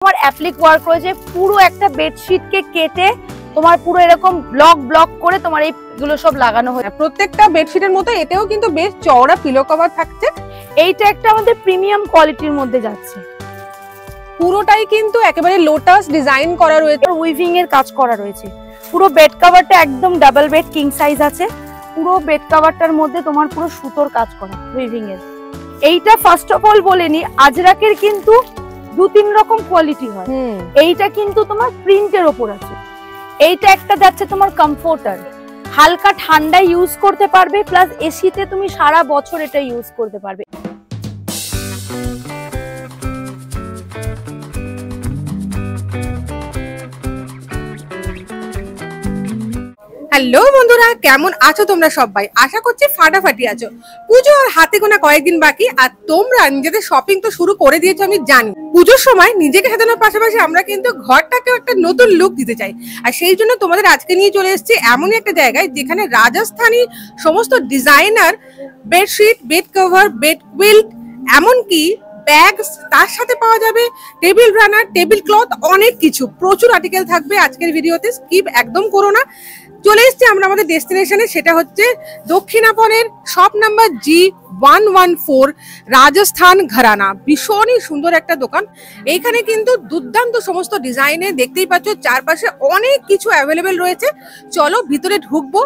তোমার applique work রয়েছে, পুরো একটা বেডশিট কে কেটে তোমার পুরো এরকম ব্লক ব্লক করে তোমার এইগুলো সব লাগানো হয়। প্রত্যেকটা বেডশিটের মতো এতেও কিন্তু বেশ চওড়া পিলো কভার থাকছে। এইটা একটা আমাদের প্রিমিয়াম কোয়ালিটির মধ্যে যাচ্ছে, পুরোটাই কিন্তু একেবারে লোটাস ডিজাইন করা রয়েছে, উইভিং এর কাজ করা রয়েছে। পুরো বেড কভারটা একদম ডাবল বেড কিং সাইজ আছে, পুরো বেড কভারটার মধ্যে তোমার পুরো সুতোর কাজ করা উইভিং এর। এইটা ফার্স্ট অফ অল বলে নি, আজরাকের কিন্তু দু তিন রকম কোয়ালিটি হয়। এইটা কিন্তু তোমার প্রিন্টের ওপর আছে। এইটা একটা যাচ্ছে তোমার কমফোর্টার, হালকা ঠান্ডা ইউজ করতে পারবে, প্লাস এসিতে তুমি সারা বছর এটা ইউজ করতে পারবে। হ্যালো বন্ধুরা, কেমন আছো তোমরা সবাই? আশা করছি ফাটাফাটি আছো। পুজো আর হাতে গোনা কয়েকদিন বাকি, আর তোমরা নিজেদের শপিং তো শুরু করে দিয়েছো আমি জানি। পুজোর সময় নিজেকে সাজানোর পাশাপাশি আমরা কিন্তু ঘরটাকেও একটা নতুন লুক দিতে চাই, আর সেই জন্য তোমাদের আজকে নিয়ে চলে এসেছি এমনই একটা জায়গায় যেখানে রাজস্থানী সমস্ত designer bedsheet, bed cover, bed quilt, এমনকি ব্যাগস, তার সাথে পাওয়া যাবে টেবিল রানার, টেবিল ক্লথ, অনেক কিছু, প্রচুর আর্টিকেল থাকবে আজকের ভিডিওতে। স্কিপ একদম করো না। চলে এসেছি আমরা আমাদের ডেস্টিনেশনে, সেটা হচ্ছে দক্ষিণাপনের শপ নাম্বার G114 রাজস্থান ঘরানা। ভীষণই সুন্দর একটা দোকান। এইখানে কিন্তু দুর্দান্ত সমস্ত ডিজাইনে দেখতেই পাচ্ছ, চারপাশে অনেক কিছু অ্যাভেলেবেল রয়েছে। চলো ভিতরে ঢুকবো।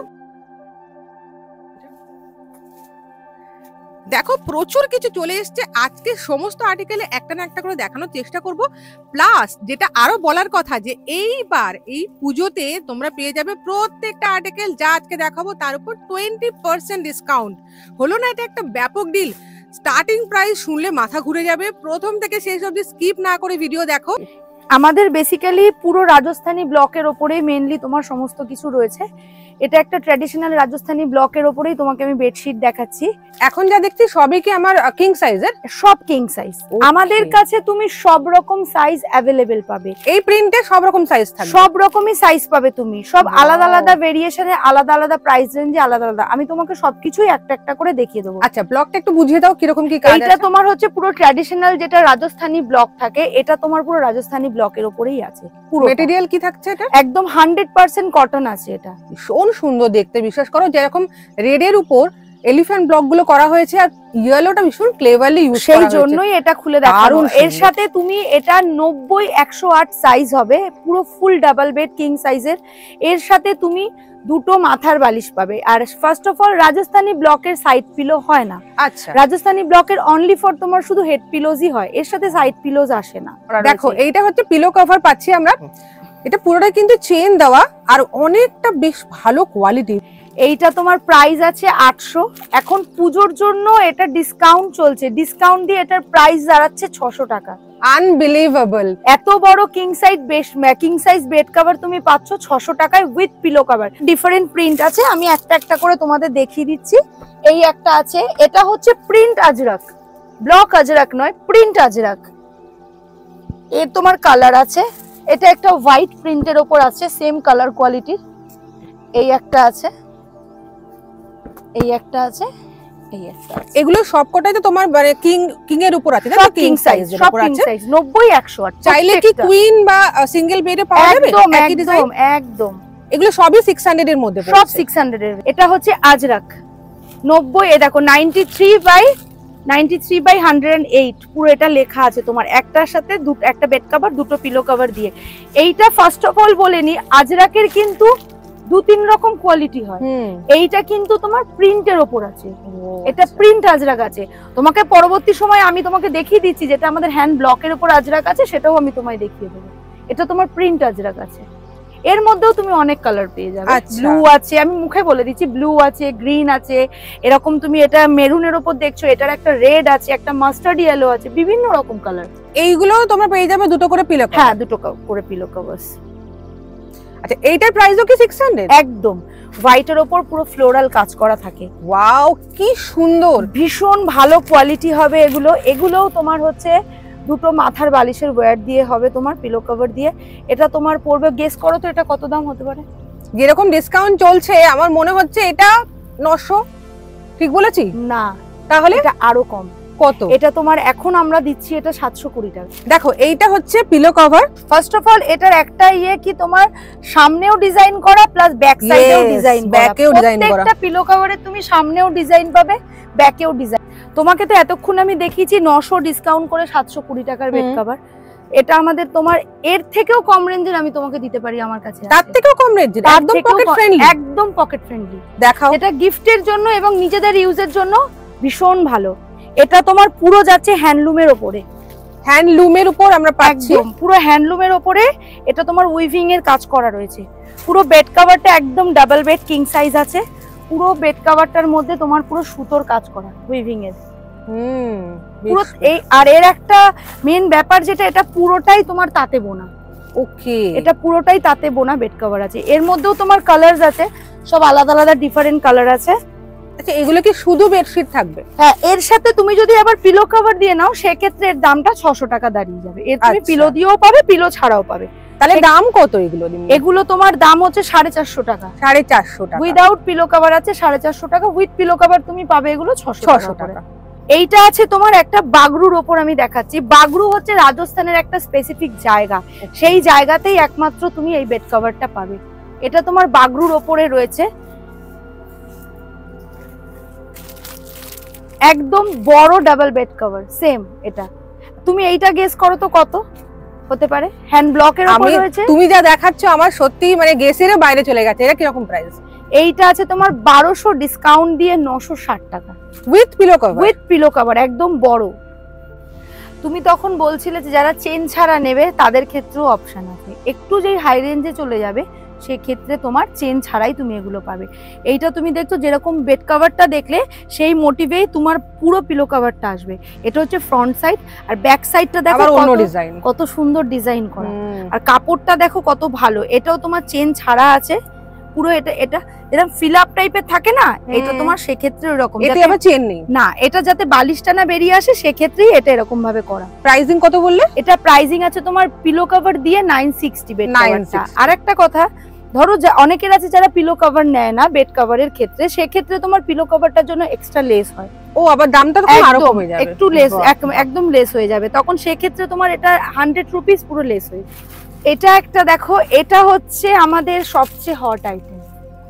দেখো প্রচুর কিছু চলে এসছে। আজকে সমস্ত আর্টিকেলে একটা না একটা করে দেখানোর চেষ্টা করব। প্লাস যেটা আরো বলার কথা, যে এইবার এই পুজোতে তোমরা পেয়ে যাবে প্রত্যেকটা আর্টিকেল যা আজকে দেখাবো তার উপর 20% ডিসকাউন্ট। হলো না এটা একটা ব্যাপক ডিল? স্টার্টিং প্রাইস শুনলে মাথা ঘুরে যাবে। প্রথম থেকে শেষ অবধি স্কিপ না করে ভিডিও দেখো। আমাদের বেসিক্যালি পুরো রাজস্থানী ব্লকের ওপরেই মেইনলি তোমার সমস্ত কিছু রয়েছে। এটা একটা ট্র্যাডিশনাল রাজস্থানী ব্লকের ওপরেই তোমাকে আমি বেডশিট দেখাচ্ছি। এখন যা দেখছি সবই কি আমার কিং সাইজের? সব কিং সাইজ। আমাদের কাছে তুমি সব রকম সাইজ অ্যাভেলেবেল পাবে। এই প্রিন্টে সব রকম সাইজ থাকবে? সব রকমই সাইজ পাবে তুমি, সব আলাদা আলাদা ভেরিয়েশনে, আলাদা আলাদা প্রাইস রেঞ্জে, আলাদা আলাদা। আমি তোমাকে সবকিছুই একটা একটা করে দেখিয়ে দেবো। আচ্ছা, ব্লকটা একটু বুঝিয়ে দাও কিরকম কি কাজ আছে। এটা তোমার হচ্ছে পুরো ট্র্যাডিশনাল যেটা রাজস্থানী ব্লক থাকে, এটা তোমার পুরো রাজস্থানী ব্লকের উপরেই আছে। পুরো ম্যাটেরিয়াল কি থাকছে এটা? একদম 100% কটন আছে। এটা ভীষণ সুন্দর দেখতে, বিশ্বাস করো। যেরকম রেড এর উপর এলিফ্যান্ট ব্লক গুলো করা হয়েছে, আর ইয়েলোটা ভীষণ ক্লেভারলি ইউজ করা হয়েছে, সেই জন্যই এটা খুলে দেখানো। এর সাথে তুমি এটা 90-108 সাইজ হবে, পুরো ফুল ডাবল বেড কিং সাইজের। এর সাথে তুমি দুটো মাথার বালিশ পাবে। আর ফার্স্ট অফ অল রাজস্থানী ব্লকের সাইড পিলো হয় না। আচ্ছা, রাজস্থানী ব্লকের অনলি ফর তোমার শুধু হেড পিলোজই হয়, এর সাথে সাইড পিলোজ আসে না। দেখো এইটা হচ্ছে পিলো কভার পাচ্ছি আমরা। এটা পুরোটা কিন্তু চেন দেওয়া, আর অনেকটা বেশ ভালো কোয়ালিটি। এইটা তোমার প্রাইস আছে 800। এখন পুজোর জন্য এটা ডিসকাউন্ট চলছে, ডিসকাউন্ট দিয়ে এটার প্রাইস দাঁড়াচ্ছে 600 টাকা। আনবিলিভেবল! এত বড় কিং সাইজ বেড কভার তুমি পাচ্ছ 600 টাকায় with pillow cover. Different print আছে, আমি একটা একটা করে তোমাদের দেখিয়ে দিচ্ছি। এই একটা আছে, এটা হচ্ছে প্রিন্ট আজরাক, ব্লক আজরাক নয়, প্রিন্ট আজরাক। এর তোমার কালার আছে, এটা একটা হোয়াইট প্রিন্টের ওপর আছে, সেম কালার কোয়ালিটির। এই একটা আছে, এই একটা আছে, এই একটা আছে। এগুলো সবকটাই তো তোমার মানে কিং এর উপর আছে, সব কিং সাইজ, সব কিং সাইজ 90-108। চাইলে কি কুইন বা সিঙ্গেল বেডে পাওয়া যাবে? একদম একদম। এগুলো সবই 600 এর মধ্যে, সব 600 এর। এটা হচ্ছে আজরাক 90। এ দেখো 93/108 পুরো এটা লেখা আছে তোমার, একটার সাথে একটা বেড কভার, দুটো পিলো কভার দিয়ে। এইটা ফার্স্ট অফ অল বলে নি, আজরাকের কিন্তু দু তিন রকম কোয়ালিটি হয়। এইটা কিন্তু তোমার প্রিন্টের ওপর আছে, এটা প্রিন্ট আজরাক আছে। তোমাকে পরবর্তী সময় আমি তোমাকে দেখিয়ে দিচ্ছি, যেটা আমাদের হ্যান্ড ব্লকের উপর আজরাক আছে সেটাও আমি তোমায় দেখিয়ে দেবো। এটা তোমার প্রিন্ট আজরাক আছে। এর মধ্যেও তুমি অনেক কালার পেয়ে যাবে। ব্লু আছে, আমি মুখে বলে দিচ্ছি, ব্লু আছে, গ্রিন আছে, এরকম তুমি এটা মেরুনের উপর দেখছো, এটার একটা রেড আছে, একটা মাস্টার্ড ইয়েলো আছে, বিভিন্ন রকম কালার। এইগুলো তোমরা পেয়ে যাবে দুটো করে পিলো কভার। হ্যাঁ, দুটো করে পিলো কভারস। আচ্ছা, এইটার প্রাইসও কি 600? একদম। হোয়াইটের ওপর পুরো ফ্লোরাল কাজ করা থাকে। ওয়াও, কি সুন্দর, ভীষণ ভালো কোয়ালিটি হবে এগুলো। এগুলোও তোমার হচ্ছে দুটো মাথার বালিশের ওয়্যার দিয়ে হবে, তোমার পিলো কভার দিয়ে। এটা তোমার পড়বে, গেস করো তো এটা কত দাম হতে পারে? যেরকম ডিসকাউন্ট চলছে আমার মনে হচ্ছে এটা 900। ঠিক বলেছি? না, তাহলে এটা আরো কম। কত? এটা তোমার এখন আমরা দিচ্ছি এটা 720 টাকা। দেখো এইটা হচ্ছে pillow cover. First of all এটার একটা কি তোমার সামনেও ডিজাইন করা প্লাস ব্যাক সাইডেও ডিজাইন করা, ব্যাকেও ডিজাইন করা। প্রত্যেকটা পিলো কভারে তুমি সামনেও ডিজাইন পাবে, ব্যাকেও ডিজাইন। তোমাকে তো এতক্ষণ আমি দেখিয়েছি 900 ডিসকাউন্ট করে 720 টাকার বেড কভার। এটা আমাদের তোমার এর থেকেও কম রেঞ্জের আমি তোমাকে দিতে পারি আমার কাছে। তার থেকেও কম রেঞ্জের, একদম পকেট ফ্রেন্ডলি, একদম পকেট ফ্রেন্ডলি। দেখাও। এটা গিফটের জন্য এবং নিজেদের ইউজের জন্য ভীষণ ভালো। এটা তোমার পুরো যাচ্ছে হ্যান্ডলুমের উপরে, হ্যান্ডলুমের উপর আমরা পাচ্ছি, পুরো হ্যান্ডলুমের উপরে। এটা তোমার উইভিং এর কাজ করা রয়েছে। পুরো বেড কভারটা একদম ডাবল বেড কিং সাইজ আছে। পুরো বেড কভারটার মধ্যে তোমার পুরো সুতোর কাজ করা উইভিং এর। পুরো এই আর এর একটা মেন ব্যাপার যেটা এটা পুরোটাই তোমার তাঁতে বোনা। ওকে, এটা পুরোটাই তাঁতে বোনা বেড কভার আছে। এর মধ্যেও তোমার কালারস আছে, সব আলাদা আলাদা ডিফারেন্ট কালার আছে। আচ্ছা, এগুলো কি শুধু বেডশিট থাকবে? হ্যাঁ, এর সাথে তুমি যদি আবার পিলো কভার দিয়ে নাও সেক্ষেত্রে এর দামটা 600 টাকা দাঁড়িয়ে যাবে। এর তুমি পিলো দিয়েও পাবে, পিলো ছাড়াও পাবে। তাহলে দাম কত এগুলো? এগুলো তোমার দাম হচ্ছে 450 টাকা। 450 টাকা উইদাউট পিলো কভার আছে 450 টাকা, উইথ পিলো কভার তুমি পাবে এগুলো 600 টাকা। এইটা আছে তোমার একটা বাগরুর ওপর আমি দেখাচ্ছি। বাগরু হচ্ছে রাজস্থানের একটা স্পেসিফিক জায়গা, সেই জায়গাতেই একমাত্র তুমি এই বেড কভারটা পাবে। এটা তোমার বাগরুর ওপরে রয়েছে, একদম বড় ডাবল বেড কভার সেম। এটা তুমি এইটা গেস করো তো কত হতে পারে? হ্যান্ড ব্লকের উপর রয়েছে। তুমি যা দেখাচ্ছো আমার সত্যি মানে গেসের বাইরে চলে গেছে। এটা কি রকম প্রাইস? এইটা আছে তোমার 1200 ডিসকাউন্ট দিয়ে 960 টাকা with pillow cover. With pillow cover একদম বড়। তুমি তখন বলছিলে যে যারা চেন ছাড়া নেবে তাদের ক্ষেত্রেও অপশন আছে। একটু যেই হাই রেঞ্জে চলে যাবে সেক্ষেত্রে তোমার চেন ছাড়াই তুমি এগুলো পাবে। এইটা তুমি দেখছো যেরকম বেড কভারটা দেখলে সেই মোটিভেই তোমার পুরো পিলো কভারটা আসবে। এটা হচ্ছে ফ্রন্ট সাইড, আর ব্যাক সাইডটা দেখো কত সুন্দর ডিজাইন করা, আর কাপড়টা দেখো কত ভালো। এটাও তোমার চেন ছাড়া আছে পুরো। এটা এটা এরকম ফিল আপ টাইপের থাকে না, এটা তোমার সেক্ষেত্রে এরকম, এতে আবার চেন নেই না। এটা যাতে বালিশটা না বেরিয়ে আসে সেক্ষেত্রেই এটা এরকম ভাবে করা। প্রাইসিং কত বললে? এটা প্রাইসিং আছে তোমার পিলো কভার দিয়ে 960 বেড কভারটা। আর একটা কথা, ধরো অনেকের আছে যারা পিলো কভার নেয় না বেড কভারের ক্ষেত্রে, সেক্ষেত্রে তোমার পিলো কভারটার জন্য এক্সট্রা লেস হয়। ও আবার দামটা তখন আরো কমে যাবে, একটু লেস, একদম লেস হয়ে যাবে তখন। সেক্ষেত্রে তোমার এটা 100 রুপিস পুরো লেস হয়ে। এটা একটা দেখো, এটা হচ্ছে আমাদের সবচেয়ে হট আইটেম,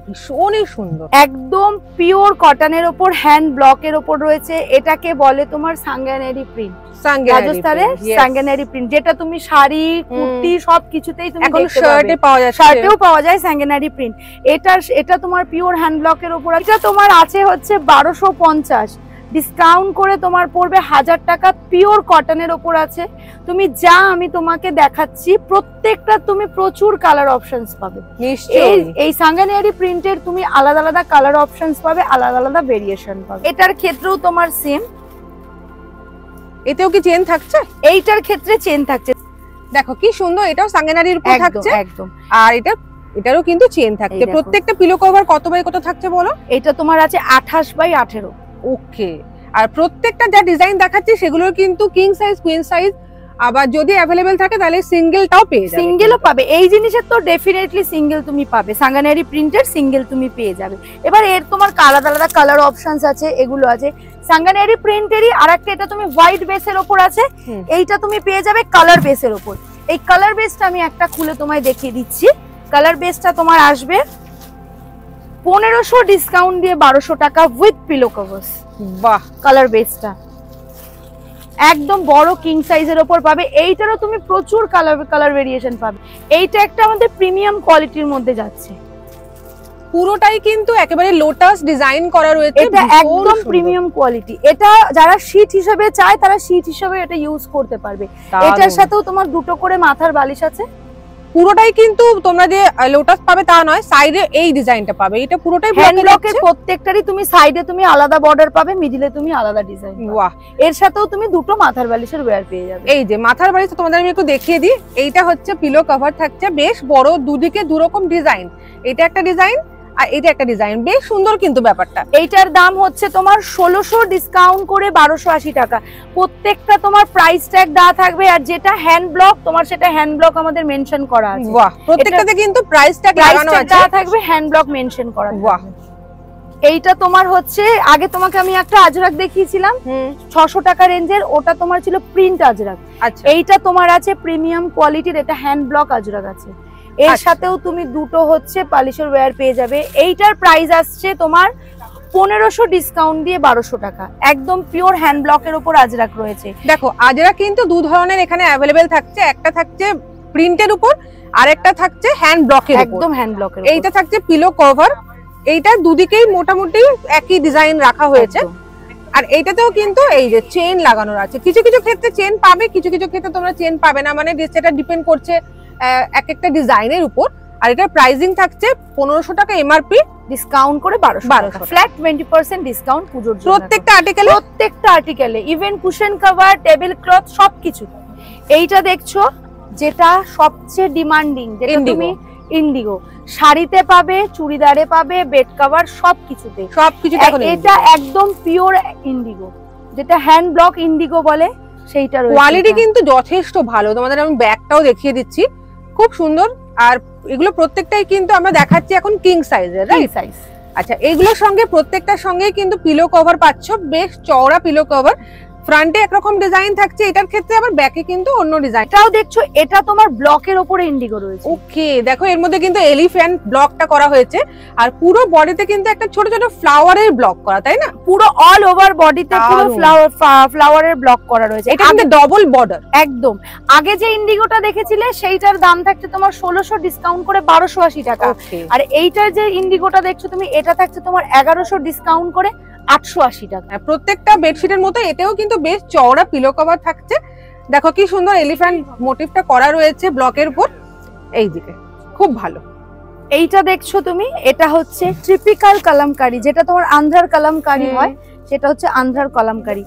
ভীষণই সুন্দর, একদম পিওর কটনের ওপর হ্যান্ড ব্লকের ওপর রয়েছে। এটাকে বলে তোমার সাঙ্গানেরি প্রিন্ট, রাজস্থানের সাঙ্গানেরি প্রিন্ট, যেটা তুমি শাড়ি কুর্তি সবকিছুতেই তুমি এখন শার্টে পাওয়া যায়, শার্টেও পাওয়া যায় সাঙ্গানেরি প্রিন্ট। এটা তোমার পিওর হ্যান্ড ব্লকের ওপর। এটা তোমার আছে হচ্ছে 1250, ডিসকাউন্ট করে তোমার পড়বে 1000 টাকা। পিওর কটনের ওপর আছে। তুমি যা আমি তোমাকে দেখাচ্ছি প্রত্যেকটা তুমি প্রচুর কালার অপশনস পাবে। এই সাঙ্গানেরি প্রিন্টের তুমি আলাদা আলাদা কালার অপশনস পাবে, আলাদা আলাদা ভেরিয়েশন পাবে। এটার ক্ষেত্রেও তোমার সেম। এতেও কি চেন থাকছে? এইটার ক্ষেত্রে চেন থাকছে, দেখো কি সুন্দর। এটাও সাঙ্গানেরির উপর থাকছে একদম। আর এটারও কিন্তু চেন থাকছে। প্রত্যেকটা পিলো কভার কত বাই কত থাকছে বলো? এটা তোমার আছে 28 বাই 18। ওকে, আর প্রত্যেকটা যা ডিজাইন দেখাচ্ছি সেগুলোর কিন্তু কিং সাইজ কুইন সাইজ, আবার যদি अवेलेबल থাকে তাহলে সিঙ্গেলটাও পেয়ে যাবে। সিঙ্গেলও পাবে, এই জিনিসের তো ডেফিনেটলি সিঙ্গেল তুমি পাবে। সাঙ্গানেরি প্রিন্টের সিঙ্গেল তুমি পেয়ে যাবে। এবার এর তোমার আলাদা আলাদা কালার অপশনস আছে, এগুলো আছে। সাঙ্গানেরি প্রিন্টেরই আরেকটা, এটা তুমি হোয়াইট বেসের উপর আছে, এইটা তুমি পেয়ে যাবে কালার বেসের উপর। এই কালার বেসটা আমি একটা খুলে তোমায় দেখিয়ে দিচ্ছি। কালার বেসটা তোমার আসবে 1500 ডিসকাউন্ট দিয়ে 1200 টাকা উইথ পিলো কভারস। বাহ, কালার বেসটা একদম বড় কিং সাইজের উপর পাবে। এইটারও তুমি প্রচুর কালার ভেরিয়েশন পাবে। এইটা একটা আমাদের প্রিমিয়াম কোয়ালিটির মধ্যে যাচ্ছে, পুরোটাই কিন্তু একেবারে লোটাস ডিজাইন করা রয়েছে। এটা একদম প্রিমিয়াম কোয়ালিটি। এটা যারা শীট হিসেবে চায় তারা শীট হিসেবে এটা ইউজ করতে পারবে। এটার সাথেও তোমার দুটো করে মাথার বালিশ আছে। পুরোটাই কিন্তু তোমরা যে লোটাস পাবে তা নয়, সাইডে এই ডিজাইনটা পাবে। এটা পুরোটাই ব্লকের প্রত্যেকটারই তুমি সাইডে তুমি আলাদা বর্ডার পাবে, মিডলে তুমি আলাদা ডিজাইন। বাহ, এর সাথেও তুমি দুটো মাথার বালিশের ওয়্যার পেয়ে যাবে। এই যে মাথার বালিশ তোমাদের আমি একটু দেখিয়ে দিই। এইটা হচ্ছে পিলো কভার থাকছে, বেশ বড়, দুদিকে দুরকম ডিজাইন। এটা একটা ডিজাইন আর এটা একটা ডিজাইন, বেশ সুন্দর কিন্তু ব্যাপারটা। এইটার দাম হচ্ছে তোমার 1600 ডিসকাউন্ট করে 1280 টাকা। প্রত্যেকটা তোমার প্রাইস ট্যাগ দেওয়া থাকবে, আর যেটা হ্যান্ড ব্লক তোমার সেটা হ্যান্ড ব্লক আমাদের মেনশন করা আছে। বাহ, প্রত্যেকটাতে কিন্তু প্রাইস ট্যাগ লাগানো আছে, দেওয়া থাকবে, হ্যান্ড ব্লক মেনশন করা। বাহ, এইটা তোমার হচ্ছে আগে তোমাকে আমি একটা আজরাক দেখিয়েছিলাম 600 টাকা রেঞ্জের, ওটা তোমার ছিল প্রিন্ট আজরাক। আচ্ছা, এইটা তোমার আছে প্রিমিয়াম কোয়ালিটির, এটা হ্যান্ড ব্লক আজরাক আছে। এর সাথেও তুমি দুটো হচ্ছে পলিশের ওয়্যার পেয়ে যাবে। এইটার প্রাইস আসছে তোমার 1500 ডিসকাউন্ট দিয়ে 1200 টাকা। একদম পিওর হ্যান্ড ব্লকের উপর আজরাক রয়েছে। দেখো আজরাক কিন্তু দু ধরনের এখানে অ্যাভেলেবেল থাকছে, একটা থাকছে প্রিন্টের উপর আর একটা থাকছে হ্যান্ড ব্লকের উপর। একদম হ্যান্ড ব্লকের। এইটা থাকছে পিলো কভার, এইটা দুদিকেই মোটামুটি একই ডিজাইন রাখা হয়েছে। আর এইটাতেও কিন্তু এই যে চেইন লাগানোর আছে, কিছু কিছু ক্ষেত্রে চেইন পাবে, কিছু কিছু ক্ষেত্রে তোমরা চেইন পাবে না, মানে সেটা ডিপেন্ড করছে এক একটা ডিজাইনের উপর। আর এটার প্রাইসিং থাকছে 1500 টাকা এমআরপি, ডিসকাউন্ট করে 1200 টাকা, ফ্ল্যাট 20% ডিসকাউন্ট পুজোর জন্য প্রত্যেকটা আর্টিকেলে, even cushion cover, table cloth সবকিছু। এইটা দেখছো যেটা সবচেয়ে ডিমান্ডিং, যেটা তুমি ইন্ডিগো শাড়িতে পাবে, চুড়িদারে পাবে, বেড কভার সবকিছুতে। এটা একদম পিওর ইন্ডিগো, যেটা হ্যান্ড ব্লক ইন্ডিগো বলে, সেইটা রয়েছে। কোয়ালিটি কিন্তু যথেষ্ট ভালো, তোমাদের আমি ব্যাগটাও দেখিয়ে দিচ্ছি, খুব সুন্দর। আর এগুলো প্রত্যেকটাই কিন্তু আমরা দেখাচ্ছি এখন কিং সাইজের, রাইট সাইজ। আচ্ছা, এইগুলোর সঙ্গে প্রত্যেকটার সঙ্গেই কিন্তু পিলো কভার পাচ্ছ, বেশ চওড়া পিলো কভার। ফ্রন্টে একরকম ডিজাইন থাকছে, এটার ক্ষেত্রে আবার ব্যাকে কিন্তু অন্য ডিজাইন। এটাও দেখছো, এটা তোমার ব্লকের উপরে ইন্ডিগো রয়েছে। ওকে, দেখো এর মধ্যে কিন্তু এলিফ্যান্ট ব্লকটা করা হয়েছে, আর পুরো বডিতে কিন্তু একটা ছোট ছোট ফ্লাওয়ারের ব্লক করা, তাই না? পুরো অল ওভার বডিতে পুরো ফ্লাওয়ারের ব্লক করা রয়েছে। এটা কিন্তু ডবল বর্ডার একদম। আগে যে ইন্ডিগোটা দেখেছিলে সেইটার দাম থাকছে তোমার 1600 ডিসকাউন্ট করে 1280 টাকা। আর এইটার যে ইন্ডিগোটা দেখছো তুমি, এটা থাকছে তোমার 1100 ডিসকাউন্ট করে 880 টাকা। প্রত্যেকটা বেডশিটের মতো এতেও কিন্তু বেশ চওড়া পিলো কভার থাকছে। দেখো কি সুন্দর এলিফ্যান্ট মোটিভটা করা রয়েছে ব্লকের উপর, এই দিকে খুব ভালো। এইটা দেখছো তুমি, এটা হচ্ছে ট্রিপিক্যাল কালামকারী, যেটা তোমার আন্ধ্রার কালামকারী হয়, সেটা হচ্ছে আন্ধ্রার কালামকারী।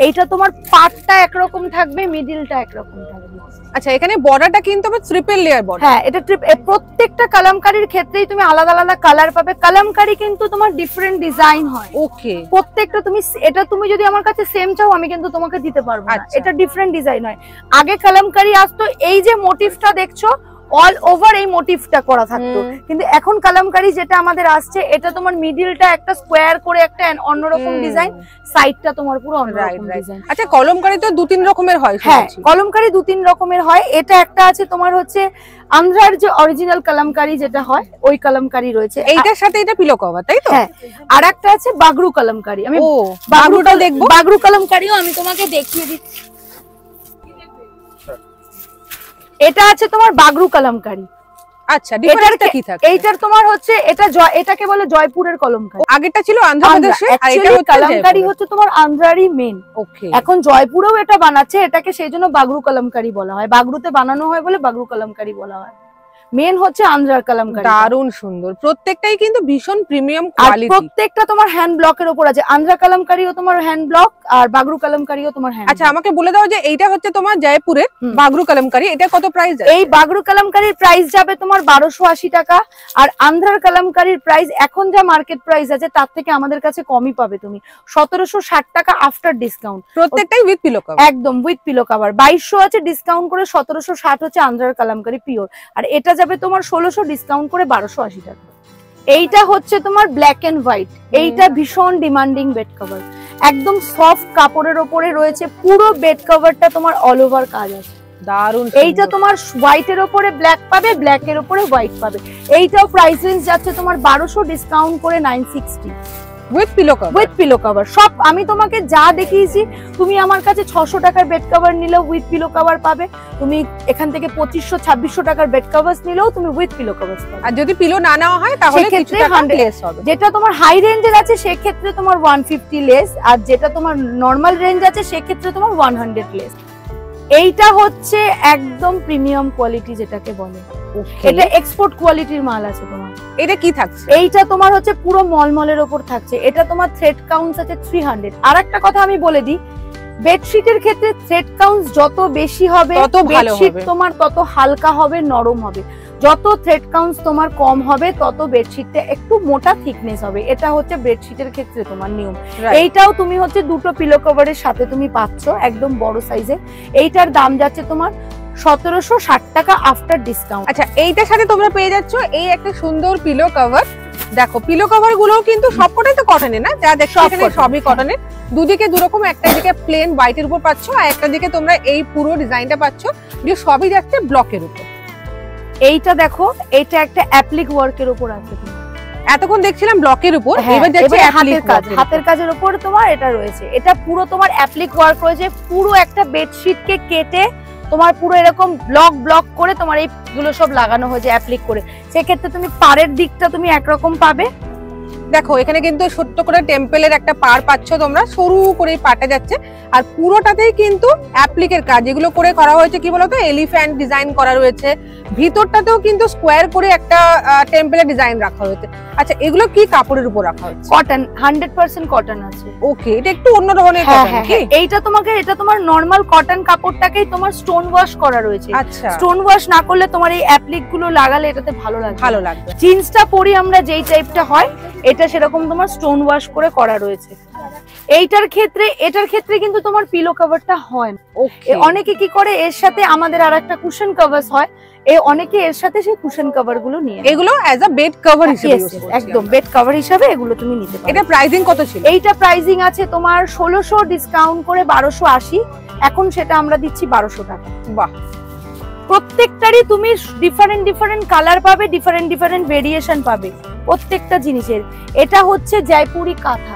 এইটা তোমার পাটটা একরকম থাকবে, মিডিলটা একরকম থাকবে। আচ্ছা, এখানে বর্ডারটা কিন্তু আবার ট্রিপল লেয়ার বর্ডার। হ্যাঁ, এটা প্রত্যেকটা কালামকারীর ক্ষেত্রেই তুমি আলাদা আলাদা কালার পাবে। কালামকারী কিন্তু তোমার ডিফারেন্ট ডিজাইন হয়। ওকে, প্রত্যেকটা তুমি, এটা তুমি যদি আমার কাছে সেম চাও আমি কিন্তু তোমাকে দিতে পারবো না, এটা ডিফারেন্ট ডিজাইন হয়। আগে কালামকারী আসতো, এই যে মোটিভটা দেখছো অল ওভার এই মোটিভটা করা থাকতো, কিন্তু এখন কালামকারী যেটা আমাদের আসছে, এটা তোমার মিডিলটা একটা স্কোয়ার করে একটা অন্যরকম ডিজাইন, সাইডটা তোমার পুরো অন্যরকম ডিজাইন। আচ্ছা, কলমকারী তো 2-3 রকমের হয়। হ্যাঁ, কলমকারী 2-3 রকমের হয়। এটা একটা আছে তোমার হচ্ছে আন্ধ্রার যে অরিজিনাল কালামকারী যেটা হয়, ওই কালামকারী রয়েছে। এইটার সাথে এটা পিলো কভার, তাই তো? হ্যাঁ, আর একটা আছে বাগরু কালামকারী। আমি বাগরুটা দেখবো, বাগরু কালামকারীও আমি তোমাকে দেখিয়ে দিচ্ছি। এটা আছে তোমার বাগরু কালামকারী। আচ্ছা, ডিফারেন্সটা কি থাকে? এইটার তোমার হচ্ছে এটাকে বলে জয়পুরের কলমকারী। আগেরটা ছিল আন্ধ্রপ্রদেশে, আর এটা হচ্ছে কালামকারী হচ্ছে তোমার আন্ধ্রারই মেন। ওকে, এখন জয়পুরেও এটা বানাচ্ছে, এটাকে সেইজন্য বাগরু কালামকারী বলা হয়। বাগরুতে বানানো হয় বলে বাগরু কালামকারী বলা হয়। মেন হচ্ছে আন্ধ্রার কালামকারী। দারুণ সুন্দর, প্রত্যেকটাই কিন্তু ভীষণ প্রিমিয়াম কোয়ালিটি। প্রত্যেকটা তোমার হ্যান্ড ব্লকের উপর আছে। আন্ধ্রা কালামকারীও তোমার হ্যান্ড ব্লক, আর বাগরু কালামকারীও তোমার হ্যান্ড। আচ্ছা, আমাকে বলে দাও যে এইটা হচ্ছে তোমার জয়পুরের বাগরু কালামকারী, এটা কত প্রাইস? এই বাগরু কালামকারীর প্রাইস যাবে তোমার 1280 টাকা। আর আন্ধ্রার কালামকারীর প্রাইস এখন যা মার্কেট প্রাইস আছে তার থেকে আমাদের কাছে কমই পাবে তুমি, 1760 টাকা আফটার ডিসকাউন্ট। প্রত্যেকটাই উইথ পিলো কভার, একদম উইথ পিলো কভার। 2200 আছে ডিসকাউন্ট করে, 1760 হচ্ছে আন্ধ্রার কালামকারী পিওর। আর এটা যাবে তোমার 1600 ডিসকাউন্ট করে 1280 টাকা। এইটা হচ্ছে তোমার ব্ল্যাক এন্ড হোয়াইট। এইটা ভীষণ ডিমান্ডিং বেড কভার, একদম সফট কাপড়ের উপরে রয়েছে। পুরো বেড কভারটা তোমার অল ওভার কাজ আছে, দারুন। এইটা তোমার হোয়াইটের উপরে ব্ল্যাক পাবে, ব্ল্যাক এর উপরে হোয়াইট পাবে। এইটাও প্রাইস রেঞ্জ যাচ্ছে তোমার 1200 ডিসকাউন্ট করে 960 with pillow cover. With pillow cover সব আমি তোমাকে যা দেখিয়েছি, তুমি আমার কাছে 600 টাকার বেড কভার নিলেও উইথ পিলো কভার পাবে। তুমি এখান থেকে 2500-2600 টাকার বেড কভার নিলেও তুমি উইথ পিলো কভার পাবে। আর যদি পিলো না নেওয়া হয় তাহলে কিছু টাকা লেস হবে। যেটা তোমার হাই রেঞ্জের আছে সেক্ষেত্রে তোমার 150 লেস, আর যেটা তোমার নরমাল রেঞ্জ আছে সেক্ষেত্রে তোমার 100 লেস। এইটা হচ্ছে একদম প্রিমিয়াম কোয়ালিটি যেটাকে বলে, এটা এক্সপোর্ট কোয়ালিটির মাল আছে তোমার। এটা কি থাকছে? এইটা তোমার হচ্ছে পুরো মলমলের উপর থাকছে। এটা তোমার থ্রেড কাউন্টস আছে 300। আর একটা কথা আমি বলে দিই, বেডশিটের ক্ষেত্রে থ্রেড কাউন্টস যত বেশি হবে তত ভালো হবে, বেডশিট তোমার তত হালকা হবে, নরম হবে। যত থ্রেড কাউন্টস তোমার কম হবে তত বেডশিটটা একটু মোটা থিকনেস হবে। এটা হচ্ছে বেডশিটের ক্ষেত্রে তোমার নিয়ম। এইটাও তুমি হচ্ছে দুটো পিলো কভারের সাথে তুমি পাচ্ছ, একদম বড় সাইজে। এইটার দাম যাচ্ছে তোমার 1760 টাকা আফটার ডিসকাউন্ট। আচ্ছা, এইটার সাথে তোমরা পেয়ে যাচ্ছ এই একটা সুন্দর পিলো কভার, দেখো পিলো কভার গুলো কিন্তু সবকটাই তো কটনের না, যা দেখছো এখানে সবই কটনের। দুদিকে দুরকম, একটা দিকে প্লেন হোয়াইটের উপর পাচ্ছ আর একটা দিকে তোমরা এই পুরো ডিজাইনটা পাচ্ছ, যে সবই যাচ্ছে ব্লকের উপর। এইটা দেখো, এটা একটা অ্যাপ্লিক ওয়ার্কের উপর আছে। এতক্ষণ দেখছিলাম ব্লকের উপর, এবার যাচ্ছে হাতের কাজ, হাতের কাজের উপর তোমার এটা রয়েছে। এটা পুরো তোমার অ্যাপ্লিক ওয়ার্ক রয়েছে, পুরো একটা বেডশিটকে কেটে তোমার পুরো এরকম ব্লক ব্লক করে তোমার এইগুলো সব লাগানো হয়েছে অ্যাপ্লিক করে। সেক্ষেত্রে তুমি পাড়ের দিকটা তুমি একরকম পাবে। দেখো এখানে কিন্তু ছোট্ট করে টেম্পলের একটা পাড় পাচ্ছ তোমরা, সরু করে পাটা যাচ্ছে, আর পুরোটাতেই কিন্তু অ্যাপ্লিকের কাজ এগুলো করে করা হয়েছে। কি বলতো, এলিফ্যান্ট ডিজাইন করা রয়েছে, ভিতরটাতেও কিন্তু স্কোয়ার করে একটা টেম্পলের ডিজাইন রাখা হয়েছে। আচ্ছা এগুলো কি কাপড়ের উপর রাখা হয়েছে? কটন, 100% কটন আছে। ওকে, এটা একটু অন্য ধরনের কটন কি? এইটা তোমাকে, এটা তোমার নরমাল কটন কাপড়টাকেই তোমার স্টোন ওয়াশ করা রয়েছে। আচ্ছা, স্টোন ওয়াশ না করলে তোমার এই অ্যাপ্লিক গুলো লাগালে এটাতে ভালো লাগবে, ভালো লাগবে। জিন্সটা পরি আমরা যেই টাইপটা হয়, এটা সেরকম তোমার স্টোন ওয়াশ করে করা রয়েছে। এইটার ক্ষেত্রে, এটার ক্ষেত্রে কিন্তু তোমার পিলো কভারটা হয় না। অনেকে কি করে, এর সাথে আমাদের আরেকটা কুশন কভারস হয়, অনেকে এর সাথে সেই কুশন কভার গুলো নিয়ে, এগুলো অ্যাজ আ বেড কভার হিসেবে ইউজ করছি। একদম বেড কভার হিসেবে এগুলো তুমি নিতে পারো। এটা প্রাইসিং কত ছিল? এইটা প্রাইসিং আছে তোমার 1600, ডিসকাউন্ট করে 1280, এখন সেটা আমরা দিচ্ছি 1200 টাকা। বাহ, প্রত্যেকটারই তুমি ডিফারেন্ট ডিফারেন্ট কালার পাবে, ডিফারেন্ট ডিফারেন্ট ভেরিয়েশন পাবে প্রত্যেকটা জিনিসের। এটা হচ্ছে জয়পুরি কাঁথা।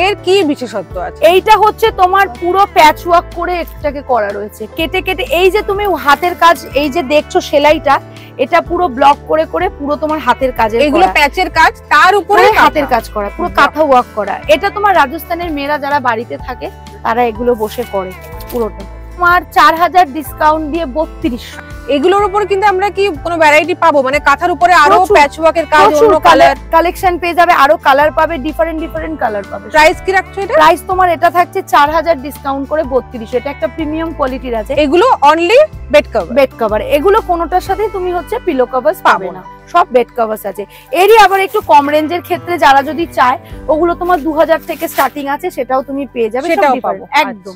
এর কি বিশেষত্ব আছে? এইটা হচ্ছে তোমার পুরো প্যাচ ওয়ার্ক করে এটাকে করা রয়েছে, কেটে কেটে। এই যে তুমি হাতের কাজ, এই যে দেখছো সেলাইটা, এটা পুরো ব্লক করে করে পুরো তোমার হাতের কাজ, এগুলো প্যাচের কাজ, তার উপরে হাতের কাজ করা, পুরো কাঁথা ওয়ার্ক করা। এটা তোমার রাজস্থানের মেয়েরা যারা বাড়িতে থাকে তারা এগুলো বসে করে পুরোটা। তোমার 4000 ডিসকাউন্ট দিয়ে 3200। এগুলোর উপর কিন্তু আমরা কি কোনো ভ্যারাইটি পাবো? মানে কাঁথার উপরে আরো প্যাচওয়ার্কের কাজ, অন্য কালার কালেকশন পেয়ে যাবে, আরো কালার পাবে, ডিফারেন্ট ডিফারেন্ট কালার পাবে। প্রাইস কি রাখছো এটা? প্রাইস তোমার এটা থাকছে 4000 ডিসকাউন্ট করে 3200। এটা একটা প্রিমিয়াম কোয়ালিটির আছে। এগুলো only bed cover, bed cover. এগুলো কোনোটার সাথে তুমি হচ্ছে পিলো কভারস পাবে না, সব বেড কভারস আছে। এরই আবার একটু কম রেঞ্জের ক্ষেত্রে যারা যদি চায়, ওগুলো তোমার 2000 থেকে স্টার্টিং আছে, সেটাও তুমি পেয়ে যাবে, সেটাও পাবো একদম।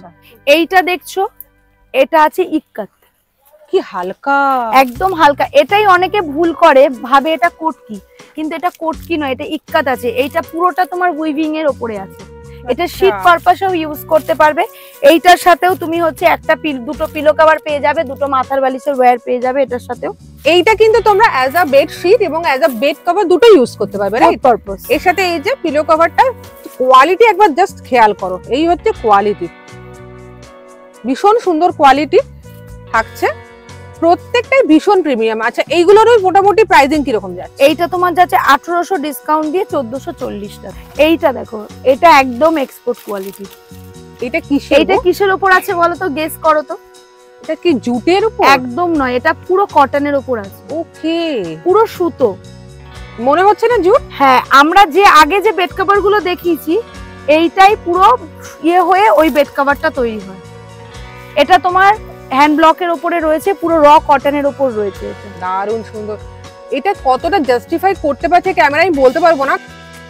এইটা দেখছো, এটা আছে ইক্কাত। কি হালকা, একদম হালকা। এটাই অনেকে ভুল করে, ভাবে এটা কোটকি, কিন্তু এটা কোটকি নয়, এটা ইক্কাত আছে। এইটা পুরোটা তোমার উইভিং এর উপরে আছে। এটা শীট পারপাসেও ইউজ করতে পারবে। এইটার সাথেও তুমি হচ্ছে একটা দুটো পিলো কভার পেয়ে যাবে, দুটো মাথার বালিশের ওয়্যার পেয়ে যাবে এটার সাথেও। এইটা কিন্তু তোমরা অ্যাজ আ বেড শীট এবং অ্যাজ আ বেড কভার দুটো ইউজ করতে পারবে, রাইট? পারপাস। এর সাথে এই যে পিলো কভারটা কোয়ালিটি একবার জাস্ট খেয়াল করো, এই হচ্ছে কোয়ালিটি, ভীষণ সুন্দর কোয়ালিটি থাকছে, প্রত্যেকটাই ভীষণ প্রিমিয়াম। আচ্ছা এইগুলোরও মোটামুটি প্রাইসিং কি রকম যাচ্ছে? এইটা তোমার যাচ্ছে 1800, ডিসকাউন্ট দিয়ে 1440 টাকা। এইটা দেখো, এটা একদম এক্সপোর্ট কোয়ালিটি। এটা কিসের? এটা কিসের উপর আছে বলো তো, গেস করো তো। এটা কি জুটের উপর? একদম নয়, এটা পুরো কটনের উপর আছে। ওকে, পুরো সুতো মনে হচ্ছে না জুট? হ্যাঁ, আমরা যে আগে যে বেড কভার গুলো দেখিয়েছি, এইটাই পুরো ইয়ে হয়ে ওই বেড কভারটা তৈরি হয়। এটা তোমার হ্যান্ড ব্লকের উপরে রয়েছে, পুরো র কটনের উপর রয়েছে। এটা দারুণ সুন্দর। এটা কতটা জাস্টিফাই করতে পারছে ক্যামেরায় আমি বলতে পারবো না,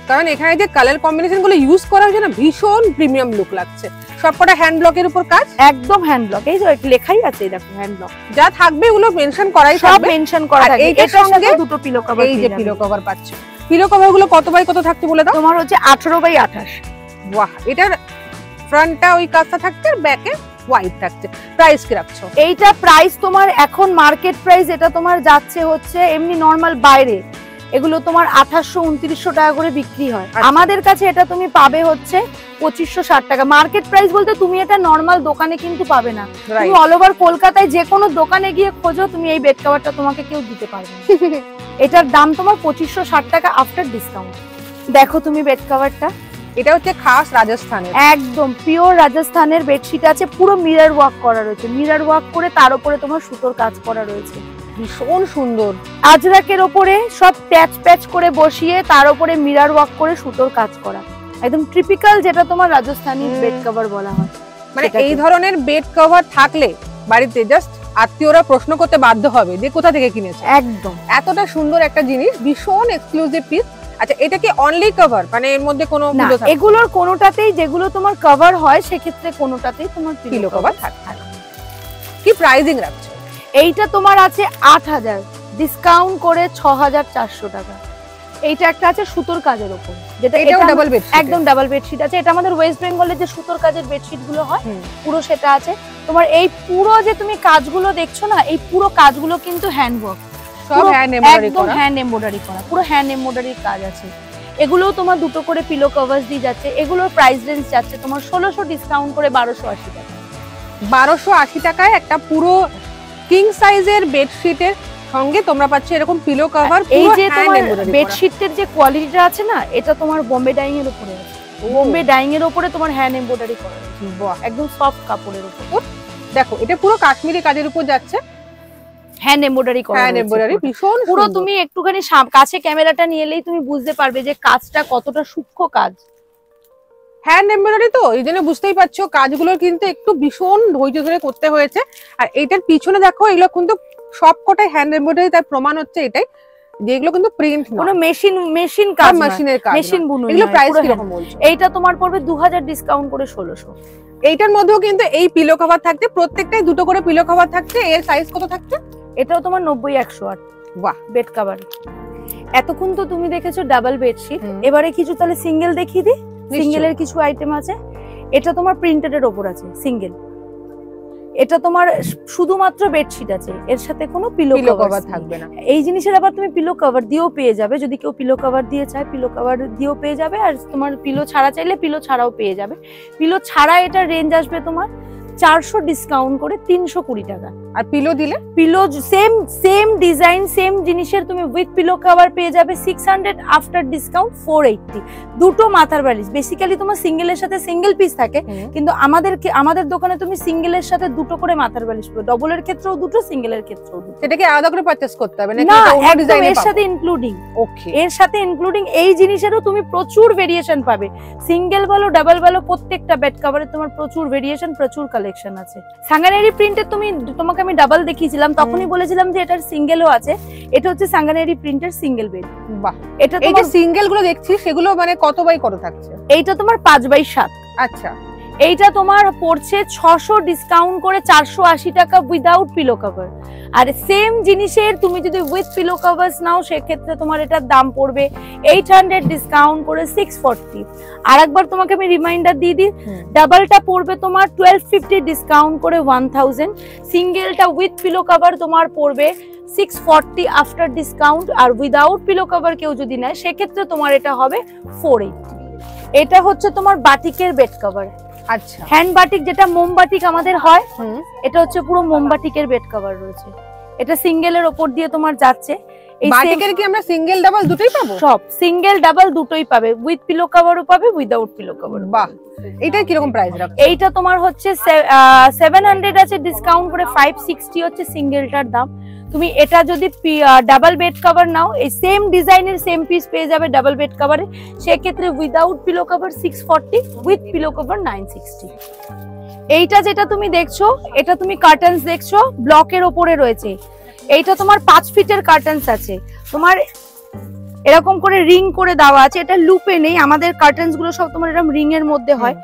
কারণ এখানে যে কালার কম্বিনেশন গুলো ইউজ করা হয়েছে না, ভীষণ প্রিমিয়াম লুক লাগছে। সবকটা হ্যান্ড ব্লকের উপর কাজ, একদম হ্যান্ড ব্লক। এই যে লেখাই আছে, দেখো হ্যান্ড ব্লক। যা থাকবে ওগুলো মেনশন করাই সব থাকবে, মেনশন করা থাকবে। এইটার সঙ্গে দুটো পিলো কভার, এই যে পিলো কভার পাচ্ছ। পিলো কভার গুলো কত বাই কত থাকছে বলে দাও? তোমার হচ্ছে 18x28। বাহ, এটার ফ্রন্টটা ওই কাজটা থাকছে আর ব্যাকে হোয়াইট থাকছে। প্রাইস কি রাখছো? এইটা প্রাইস তোমার এখন মার্কেট প্রাইস, এটা তোমার যাচ্ছে হচ্ছে এমনি নরমাল বাইরে এগুলো তোমার 2800-2900 টাকা করে বিক্রি হয়। আমাদের কাছে এটা তুমি পাবে হচ্ছে 2560 টাকা। মার্কেট প্রাইস বলতে তুমি এটা নরমাল দোকানে কিন্তু পাবে না। তুমি অল ওভার কলকাতায় যে কোনো দোকানে গিয়ে খোঁজো, তুমি এই বেড কভারটা তোমাকে কেউ দিতে পারবে না। এটার দাম তোমার 2560 টাকা আফটার ডিসকাউন্ট। দেখো তুমি বেড কভারটা, এটা হচ্ছে খাস রাজস্থানের, একদম পিওর রাজস্থানের বেডশিট আছে, পুরো মিরর ওয়ার্ক করা রয়েছে। মিরর ওয়ার্ক করে তার উপরে তোমার সুতোর কাজ করা রয়েছে, ভীষণ সুন্দর। আজরাকের ওপরে সব প্যাচ প্যাচ করে বসিয়ে তার উপরে মিরর ওয়ার্ক করে সুতোর কাজ করা, একদম টিপিক্যাল যেটা তোমার রাজস্থানি বেড কভার বলা হয়। মানে এই ধরনের বেড কভার থাকলে বাড়িতে জাস্ট আত্মীয়রা প্রশ্ন করতে বাধ্য হবে যে কোথা থেকে কিনেছে। একদম এতটা সুন্দর একটা জিনিস, ভীষণ এক্সক্লুসিভ পিস। আচ্ছা এটা কি অনলি কভার, মানে এর মধ্যে কোনো না, এগুলোর কোনোটাতেই যেগুলো তোমার কভার হয় সেক্ষেত্রে কোনোটাতেই তোমার পিলো কভার থাকে। কি প্রাইসিং রাখছো? এইটা তোমার আছে 8000, ডিসকাউন্ট করে 6400 টাকা। এইটা একটা আছে সুতোর কাজের উপর, যেটা এটাও ডাবল বেডশিট, একদম ডাবল বেডশিট আছে। এটা আমাদের ওয়েস্ট বেঙ্গলের যে সুতোর কাজের বেডশিট গুলো হয় পুরো সেটা আছে। তোমার এই পুরো যে তুমি কাজগুলো দেখছো না, এই পুরো কাজগুলো কিন্তু হ্যান্ডওয়ার্ক, সব হ্যান্ড এমব্রয়ডারি করা, একদম হ্যান্ড এমব্রয়ডারি করা, পুরো হ্যান্ড এমব্রয়ডারির কাজ আছে। এগুলোও তোমার দুটো করে পিলো কভারস দিয়ে যাচ্ছে। এগুলোর প্রাইস রেঞ্জ যাচ্ছে তোমার 1600 ডিসকাউন্ট করে 1280 টাকা। 1280 টাকায় একটা পুরো কিং সাইজের বেডশিটের সঙ্গে তোমরা পাচ্ছ এরকম পিলো কভার। এই যে তোমার বেডশিটের যে কোয়ালিটিটা আছে না, এটা তোমার বোম্বে ডাইং এর উপরে আছে। বোম্বে ডাইং এর উপরে তোমার হ্যান্ড এমব্রয়ডারি করা আছে, একদম সফট কাপড়ের উপর। দেখো এটা পুরো কাশ্মীরি কাজের উপর যাচ্ছে, হ্যান্ড এমব্রয়ডারি করা, হ্যান্ড এমব্রয়ডারি ভীষণ পুরো। তুমি একটুখানি কাছে ক্যামেরাটা নিয়ে এলেই তুমি বুঝতে পারবে যে কাজটা কতটা সূক্ষ্ম কাজ। হ্যান্ড এমব্রয়ডারি তো এই জন্য বুঝতেই পারছো কাজগুলো কিন্তু একটু ভীষণ ধৈর্য ধরে করতে হয়েছে। আর এইটার পিছনে দেখো এগুলো কিন্তু সবকটাই হ্যান্ড এমব্রয়ডারি, তার প্রমাণ হচ্ছে এটাই যে এগুলো কিন্তু প্রিন্ট না, কোনো মেশিন কাজ, মেশিনের কাজ, মেশিন বুনন। এগুলো প্রাইস কি রকম বলছো? এইটা তোমার পড়বে 2000 ডিসকাউন্ট করে 1600। এইটার মধ্যেও কিন্তু এই পিলো কভার থাকছে, প্রত্যেকটাই দুটো করে পিলো কভার থাকছে। এর সাইজ কত থাকছে? এটাও তোমার 90-108। বাহ, বেড কভার। এতক্ষণ তো তুমি দেখেছো ডাবল বেডশিট, এবারে কিছু তাহলে সিঙ্গেল দেখিয়ে দিই। সিঙ্গেলের কিছু আইটেম আছে। এটা তোমার প্রিন্টেড এর উপর আছে সিঙ্গেল। এটা তোমার শুধুমাত্র বেডশিট আছে, এর সাথে কোনো পিলো কভার থাকবে না। এই জিনিসের আবার তুমি পিলো কভার দিয়েও পেয়ে যাবে, যদি কেউ পিলো কভার দিয়ে চায় পিলো কভার দিয়েও পেয়ে যাবে। আর তোমার পিলো ছাড়া চাইলে পিলো ছাড়াও পেয়ে যাবে। পিলো ছাড়া এটা রেঞ্জ আসবে তোমার 400 ডিসকাউন্ট করে 320 টাকা। আর পিলো দিলে পিলো সেম ডিজাইন সেম জিনিসের তুমি উইথ পিলো কভার পেয়ে যাবে 600, আফটার ডিসকাউন্ট 480। দুটো মাথার বালিশ। বেসিক্যালি তোমার সিঙ্গেলের সাথে সিঙ্গেল পিস থাকে, কিন্তু আমাদের দোকানে তুমি সিঙ্গেলের সাথে দুটো করে মাথার বালিশ পাবে। ডবলের ক্ষেত্রেও দুটো, সিঙ্গেলের ক্ষেত্রেও দুটো। সেটাকে আলাদা করে পারচেজ করতে হবে নাকি না, এটা অন্য ডিজাইনে এর সাথে ইনক্লুডিং। ওকে, এর সাথে ইনক্লুডিং এই জিনিসেরও তুমি প্রচুর ভেরিয়েশন পাবে। সিঙ্গেল বলো ডাবল বলো, প্রত্যেকটা বেড কভারে তোমার প্রচুর ভেরিয়েশন, প্রচুর কালেকশন আছে। সাঙ্গানেরি প্রিন্টের তোমাকে আমি ডাবল দেখিয়েছিলাম, তখনই বলেছিলাম যে এটার সিঙ্গেলও আছে। এটা হচ্ছে সাঙ্গানেরি প্রিন্টের সিঙ্গেল বেড। বাহ, এটা এই যে সিঙ্গেল গুলো দেখছি সেগুলো মানে কত বাই কত থাকছে? এইটা তোমার 5/7। আচ্ছা, এইটা তোমার পড়ছে 600 ডিসকাউন্ট করে 480 টাকা উইদাউট পিলো কভার। আর সেম জিনিসের তুমি যদি উইথ পিলো কভারস নাও সেক্ষেত্রে তোমার এটার দাম পড়বে 800 ডিসকাউন্ট করে 640। আর একবার তোমাকে আমি রিমাইন্ডার দিয়ে দিই, ডাবলটা পড়বে তোমার 1250 ডিসকাউন্ট করে 1000। সিঙ্গেলটা উইথ পিলো কভার তোমার পড়বে 640 আফটার ডিসকাউন্ট। আর উইদাউট পিলো কভার কেউ যদি নেয় সেক্ষেত্রে তোমার এটা হবে 480। এটা হচ্ছে তোমার বাটিকের বেড কভার। আচ্ছা, হ্যান্ড বাটিক, যেটা মোমবাটিক আমাদের হয়, এটা হচ্ছে পুরো মোমবাটিকের বেড কভার রয়েছে। এটা সিঙ্গেলের উপর দিয়ে তোমার যাচ্ছে। এই বাটিকের কি আমরা সিঙ্গেল ডাবল দুটোই পাবো? সব সিঙ্গেল ডাবল দুটোই পাবে, উইথ পিলো কভারও পাবে, উইদাউট পিলো কভার। বাহ, এটা কি রকম প্রাইস রাখছো? এইটা তোমার হচ্ছে 700 আছে ডিসকাউন্ট করে 560 হচ্ছে সিঙ্গেলটার দাম। তুমি এটা যদি ডাবল বেড কভার নাও, এই সেম ডিজাইনের সেম পিস পেয়ে যাবে ডাবল বেড কভারে। সেক্ষেত্রে without pillow cover 640, with pillow cover 960। এইটা যেটা তুমি দেখছো, এটা তুমি কার্টেন্স দেখছো, ব্লকের ওপরে রয়েছে। এইটা তোমার 5 ফিটের কার্টেন্স আছে, তোমার এরকম করে রিং করে দেওয়া আছে। এটা লুপে নেই, আমাদের কার্টেন্স গুলো সব তোমার এরকম রিং এর মধ্যে হয়।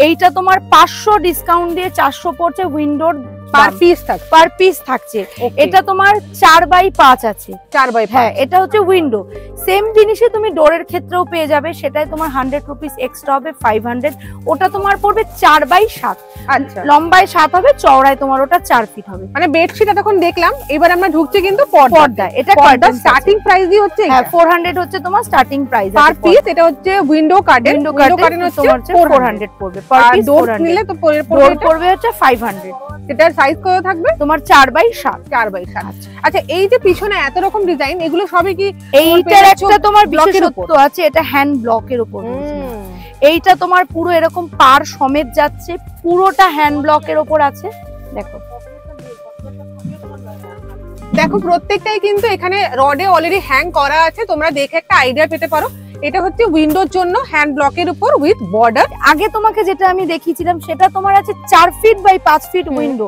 এইটা তোমার 500 ডিসকাউন্ট দিয়ে 400 পড়ছে। উইন্ডোর পার পিস থাকছে। এটা তোমার 4/5 আছে, 4/5। হ্যাঁ, এটা হচ্ছে উইন্ডো। সেম জিনিসে তুমি ডোরের ক্ষেত্রেও পেয়ে যাবে, সেটাই তোমার 100 রুপিস এক্সট্রা হবে 500। ওটা তোমার পড়বে 4/7। আচ্ছা, লম্বায় 7 হবে, চওড়ায় তোমার ওটা 4 ফিট হবে। মানে বেডশিট এতক্ষণ দেখলাম, এবার আমরা ঢুকছি কিন্তু পর্দা। এটা স্টার্টিং প্রাইসই হচ্ছে, হ্যাঁ 400 হচ্ছে তোমার স্টার্টিং প্রাইস পার পিস। এটা হচ্ছে উইন্ডো কার্টেন, হচ্ছে তোমার 400 পড়বে পার পিস। ডোর নিলে তো ডোর পড়বে হচ্ছে 500। এটার সাইজ কত থাকবে? তোমার 4/7। 4/7। আচ্ছা, এই যে পিছনে এত রকম ডিজাইন, এগুলো সবই কি? এইটার একটা তোমার বিশেষত্ব আছে, এটা হ্যান্ড ব্লকের উপর। এইটা তোমার পুরো এরকম পার সমেত যাচ্ছে, পুরোটা হ্যান্ড ব্লকের উপর আছে। দেখো দেখো, প্রত্যেকটাই কিন্তু এখানে রডে অলরেডি হ্যাং করা আছে। তোমরা দেখে একটা আইডিয়া পেতে পারো। এটা হচ্ছে উইন্ডোর জন্য হ্যান্ড ব্লকের উপর উইথ বর্ডার। আগে তোমাকে যেটা আমি দেখিয়েছিলাম সেটা তোমার আছে 4 ফিট বাই 5 ফিট উইন্ডো।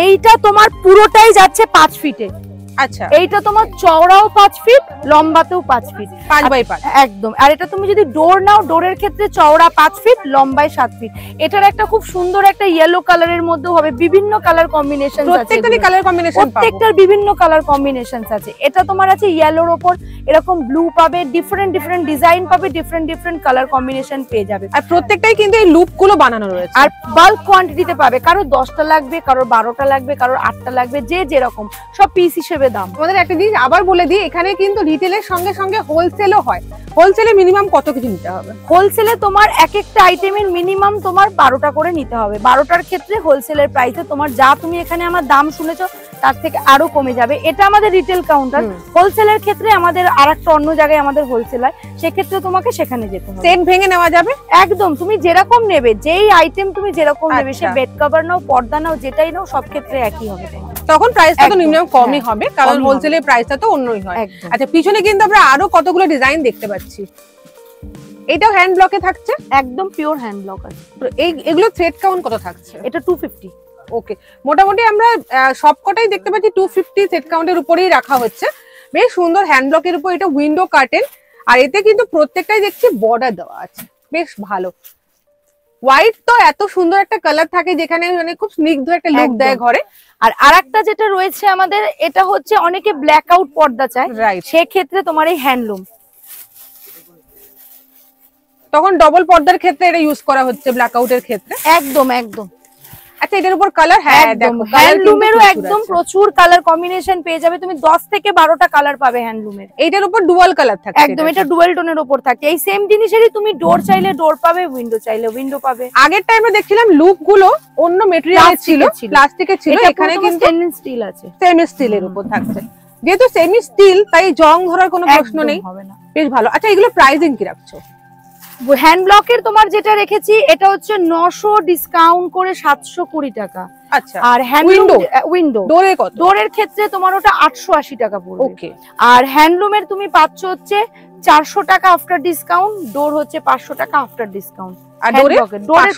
এইটা তোমার পুরোটাই যাচ্ছে 5 ফিটে। আচ্ছা, এইটা তোমার চওড়াও 5 ফিট, লম্বাতেও 5 ফিট, 5 বাই 5 একদম। আর এটা তুমি যদি ডোর নাও, ডোরের ক্ষেত্রে চওড়া 5 ফিট, লম্বায় 7 ফিট। এটার একটা খুব সুন্দর একটা ইয়েলো কালারের মধ্যে হবে, বিভিন্ন কালার কম্বিনেশন আছে, প্রত্যেকটারই কালার কম্বিনেশন পাবো, প্রত্যেকটার বিভিন্ন কালার কম্বিনেশন আছে। এটা তোমার আছে ইয়েলোর উপর এরকম ব্লু পাবে, ডিফারেন্ট ডিফারেন্ট ডিজাইন পাবে, ডিফারেন্ট ডিফারেন্ট কালার কম্বিনেশন পেয়ে যাবে। আর প্রত্যেকটাই কিন্তু এই লুপ গুলো বানানো রয়েছে, আর বাল্ক কোয়ান্টিটিতে পাবে, কারো 10টা লাগবে, কারো 12টা লাগবে, কারো 8টা লাগবে, যে যেরকম, সব পিস হিসেবে দাম। আমাদের একটা জিনিস আবার বলে দিই, এখানে কিন্তু রিটেলের সঙ্গে সঙ্গে হোলসেলও হয়। হোলসেলে মিনিমাম কত কিছু নিতে হবে? হোলসেলে তোমার এক একটা আইটেমের মিনিমাম তোমার 12টা করে নিতে হবে। 12টার ক্ষেত্রে হোলসেলের প্রাইসে তোমার যা তুমি এখানে আমার দাম শুনেছো তার থেকে আরো কমে যাবে। এটা আমাদের রিটেল কাউন্টার। হোলসেলের ক্ষেত্রে আমাদের আরেকটা অন্য জায়গায় আমাদের হোলসেল হয়, সেক্ষেত্রে তোমাকে সেখানে যেতে হবে। সেট ভেঙে নেওয়া যাবে একদম, তুমি যেরকম নেবে, যেই আইটেম তুমি যেরকম নেবে, সে বেড কভার নাও, পর্দা নাও, যেটাই নাও, সব ক্ষেত্রে একই হবে তোমার। তখন প্রাইসটা তো মিনিমাম কমই হবে, কারণ হোলসেলের প্রাইসটা তো অন্যই হয়। আচ্ছা, পিছনে কিন্তু আমরা আরো কতগুলো ডিজাইন দেখতে পাচ্ছি। এটাও হ্যান্ড ব্লকে থাকছে, একদম পিওর হ্যান্ড ব্লক আছে। এগুলো থ্রেড কাউন্ট কত থাকছে? এটা 250। ওকে, মোটামুটি আমরা সবকটাই দেখতে পাচ্ছি 250 সেট কাউন্টের উপরেই রাখা হচ্ছে। বেশ সুন্দর হ্যান্ড ব্লকের উপর এটা উইন্ডো কার্টেন, আর এতে কিন্তু প্রত্যেকটাই দেখছি বর্ডার দেওয়া আছে, বেশ ভালো। হোয়াইট তো এত সুন্দর একটা কালার থাকে, যেখানে মানে খুব স্নিগ্ধ একটা লুক দেয় ঘরে। আর আরেকটা যেটা রয়েছে আমাদের, এটা হচ্ছে অনেকে ব্ল্যাক আউট পর্দা চায়, সেক্ষেত্রে তোমার এই হ্যান্ডলুম, তখন ডবল পর্দার ক্ষেত্রে এটা ইউজ করা হচ্ছে, ব্ল্যাক আউটের ক্ষেত্রে। একদম একদম। আচ্ছা, এটার উপর কালার, হ্যাঁ দেখো হ্যান্ডলুমেরও একদম প্রচুর কালার কম্বিনেশন পেয়ে যাবে, তুমি 10 থেকে 12টা কালার পাবে হ্যান্ডলুমের। এইটার উপর ডুয়াল কালার থাকে, একদম, এটা ডুয়াল টোনের উপর থাকে। এই সেম জিনিসেরই তুমি ডোর চাইলে ডোর পাবে, উইন্ডো চাইলে উইন্ডো পাবে। আগের টাইমে দেখছিলাম লুক গুলো অন্য মেটেরিয়ালের ছিল, প্লাস্টিকের ছিল, এখানে কিন্তু স্টেনলেস স্টিল আছে, সেমি স্টিলের উপর থাকছে। যেহেতু সেমি স্টিল, তাই জং ধরার কোনো প্রশ্ন নেই, বেশ ভালো। আচ্ছা, এগুলো প্রাইসিং কি রাখছো? হ্যান্ড ব্লকের তোমার যেটা রেখেছি, এটা হচ্ছে 900 ডিসকাউন্ট করে 720 টাকা। আচ্ছা, আর উইন্ডো ডোরে কত? ডোরের ক্ষেত্রে তোমার ওটা 880 টাকা পড়বে। ওকে। আর হ্যান্ডলুমের তুমি পাচ্ছ হচ্ছে 400 টাকা আফটার ডিসকাউন্ট, ডোর হচ্ছে 500 টাকা আফটার ডিসকাউন্ট। আর ডোরে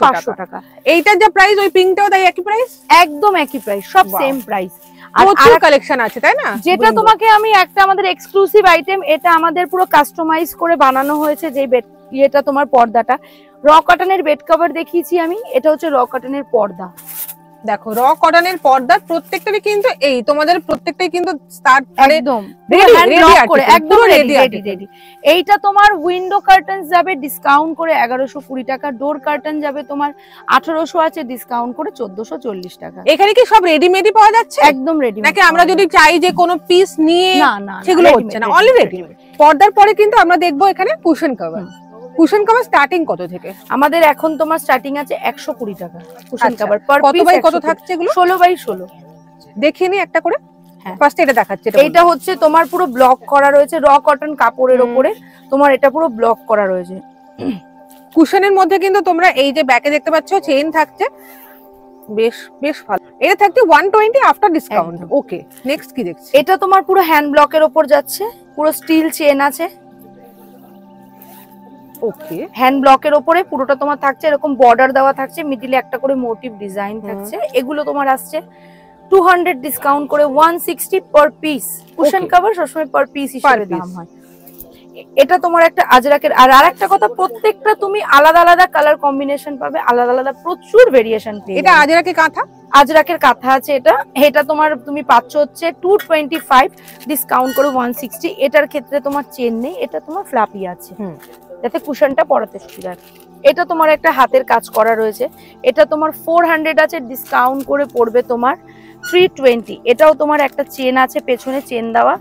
500 টাকা। এইটার যে প্রাইস, ওই পিঙ্কটাও তাই একই প্রাইস? একদম একই প্রাইস, সব সেম প্রাইস। আর প্রচুর কালেকশন আছে, তাই না? যেটা তোমাকে আমি একটা আমাদের এক্সক্লুসিভ আইটেম, এটা আমাদের পুরো কাস্টমাইজ করে বানানো হয়েছে। যে বেড এটা তোমার পর্দাটা র কটনের বেড কভার দেখিয়েছি আমি, এটা হচ্ছে র কটনের পর্দা। দেখো, র কটনের পর্দা প্রত্যেকটারই কিন্তু এই তোমাদের প্রত্যেকটাই কিন্তু স্টার্ট একদম রেডি। এইটা তোমার উইন্ডো কার্টেন যাবে ডিসকাউন্ট করে 1120 টাকা, ডোর কার্টেন যাবে তোমার 1800 আছে ডিসকাউন্ট করে 1440 টাকা। এখানে কি সব রেডিমেডই পাওয়া যাচ্ছে? একদম রেডি, নাকি আমরা যদি চাই যে কোনো পিস নিয়ে, না সেগুলো হচ্ছে না, অনলি রেডিমেড। পর্দার পরে কিন্তু আমরা দেখবো এখানে cushion cover. Cushion cover starting কত থেকে? আমাদের এখন তোমার স্টার্টিং আছে 120 টাকা কুশন কভার। কত বাই কত থাকছে এগুলো? 16 বাই 16। দেখিয়ে নি একটা করে। ফার্স্ট এটা দেখাচ্ছে, এটা হচ্ছে তোমার পুরো ব্লক করা রয়েছে র কটন কাপড়ের উপরে, তোমার এটা পুরো ব্লক করা রয়েছে। কুশনের মধ্যে কিন্তু তোমরা এই যে ব্যাকে দেখতে পাচ্ছ চেইন থাকছে, বেশ বেশ ভালো। এটা থাকছে 120 আফটার ডিসকাউন্ট। ওকে, নেক্সট কি দেখছি? এটা তোমার পুরো হ্যান্ড ব্লকের উপর যাচ্ছে, পুরো স্টিল চেন আছে। ওকে, হ্যান্ড ব্লকের উপরে পুরোটা তোমার থাকছে এরকম বর্ডার দেওয়া থাকছে, মিডিলে একটা করে মোটিভ ডিজাইন থাকছে। এগুলো তোমার আসছে 200 ডিসকাউন্ট করে 160 পার পিস। কুশন কভার সবসময় পার পিস হিসেবে দাম হয়। এটা তোমার একটা আজরাকের। আর আরেকটা কথা, প্রত্যেকটা তুমি আলাদা আলাদা কালার কম্বিনেশন পাবে, আলাদা আলাদা প্রচুর ভেরিয়েশন পেয়ে। এটা আজরাকের কাঁথা, আজরাকের কাঁথা আছে। এটা তোমার তুমি পাচ্ছ হচ্ছে 225 ডিসকাউন্ট করে 160। এটার ক্ষেত্রে তোমার চেন নেই, এটা তোমার ফ্লাপি আছে যাতে কুশনটা পরাতে সুবিধা। এটা তোমার একটা হাতের কাজ করা রয়েছে, এটা তোমার 400 আছে ডিসকাউন্ট করে পড়বে তোমার 320। এটাও তোমার একটা চেন আছে, পেছনে চেন দেওয়া,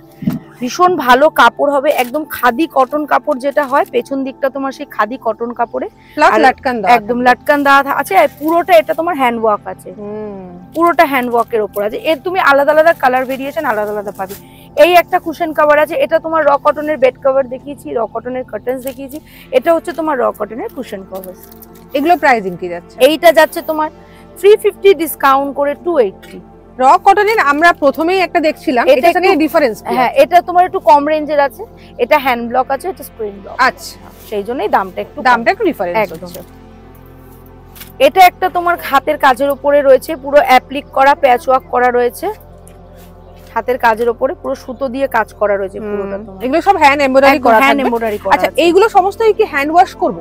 ভীষণ ভালো কাপড় হবে, একদম খাদি কটন কাপড় যেটা হয়, পেছন দিকটা তোমার সেই খাদি কটন কাপড়ে একদম লাটকান দেওয়া আছে। আর পুরোটা এটা তোমার হ্যান্ড ওয়ার্ক আছে, পুরোটা হ্যান্ড ওয়ার্কের উপর আছে। এর তুমি আলাদা আলাদা কালার ভেরিয়েশন আলাদা আলাদা পাবে। এই একটা কুশন কভার আছে, এটা তোমার র কটনের বেড কভার দেখিয়েছি, র কটনের কার্টেন্স দেখিয়েছি। এটা হচ্ছে তোমার র কটনের কুশন কভার। এগুলো প্রাইসিং কি যাচ্ছে? এইটা যাচ্ছে তোমার 350 ডিসকাউন্ট করে 280। র কটনের আমরা প্রথমেই একটা দেখছিলাম, এটা থেকে ডিফারেন্স। হ্যাঁ, এটা তোমার একটু কম রেঞ্জের আছে, এটা হ্যান্ড ব্লক আছে, এটা স্প্রিং ব্লক। আচ্ছা, সেই জন্যই দামটা একটু ডিফারেন্স। একদম। এটা একটা তোমার হাতের কাজের উপরে রয়েছে, পুরো অ্যাপ্লিক করা প্যাচ ওয়ার্ক করা রয়েছে। হাতের কাজের উপরে পুরো সুতো দিয়ে কাজ করা রয়েছে পুরোটা তোমার। এগুলো সব হ্যান্ড এমব্রয়ডারি করা, হ্যান্ড এমব্রয়ডারি করা। আচ্ছা এইগুলো সমস্তই কি হ্যান্ড ওয়াশ করব?